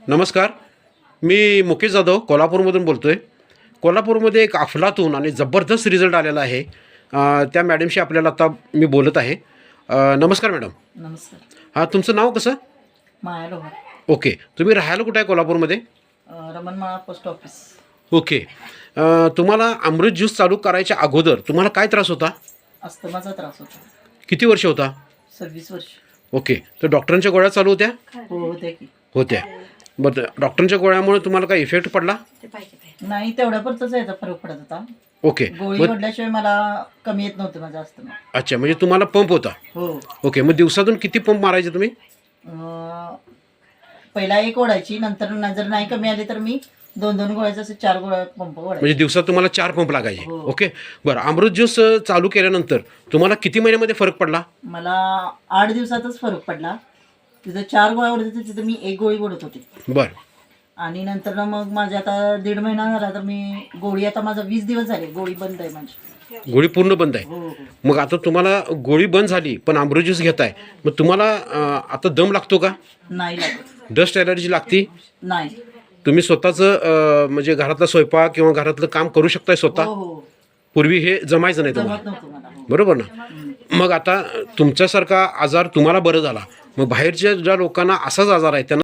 नमस्कार. मी मुकेश जाधव कोल्हापूरमधून बोलतो आहे. कोल्हापूरमध्ये एक अफलातून आणि जबरदस्त रिझल्ट आलेला आहे. त्या मॅडमशी आपल्याला आता मी बोलत आहे. नमस्कार मॅडम. नमस्कार. हां, तुमचं नाव कसं? माया लोहार. ओके. तुम्ही राहायला कुठे आहे कोल्हापूरमध्ये? रमणमाळा पोस्ट ऑफिस. ओके. तुम्हाला अमृत ज्यूस चालू करायच्या अगोदर तुम्हाला काय त्रास होता? अस्थमाचा त्रास होता. किती वर्ष होता? 26 वर्ष. ओके. तर डॉक्टरांच्या गोळ्या चालू होत्या? हो होते की. होत्या. बरं, डॉक्टरांच्या गोळ्यामुळे तुम्हाला काय इफेक्ट पडला? नाही तेवढ्या पुरतच याचा फरक पडत होता. ओके. गोळी मग पडल्याशिवाय मला कमी येत नव्हतं माझा अस्थमा. अच्छा, म्हणजे तुम्हाला पंप होता? हो. ओके. मग दिवसातून किती पंप मारायचे तुम्ही? पहिला एक ओढायची, नंतर जर नाही कमी आली तर मी 2-2 गोळ्याचे असे 4 गोळ्या पंप ओढायचे. म्हणजे दिवसात तुम्हाला 4 पंप लागायचे? हो. ओके. बरं, अमृत ज्यूस चालू केल्यानंतर तुम्हाला किती महिन्यामध्ये फरक पडला? मला 8 दिवसातच फरक पडला. तिथं 4 गोळ्या ओढत होते, तिथं मी 1 गोळी ओढत होते. बरं. आणि नंतर ना मग माझ्या आता 1.5 महिना झाला तर मी गोळी, आता माझा 20 दिवस झाले गोळी बंद आहे माझी. गोळी पूर्ण बंद आहे? हो हो. मग आता तुम्हाला गोळी बंद झाली पण अमृत ज्यूस घेताय, मग तुम्हाला आता दम लागतो का? नाही लागत. डस्ट ॲलर्जी लागती? नाही. तुम्ही स्वतःचं म्हणजे घरातला स्वयंपाक किंवा घरातलं काम करू शकताय स्वतः? हो हो. पूर्वी हे जमायचं नाही तुम्हाला? जमत नव्हतं मला. हो. बरोबर ना? मग आता तुमच्यासारखा आजार तुम्हाला बरं झाला, मग बाहेरच्या ज्या लोकांना असाच आजार आहे त्यांना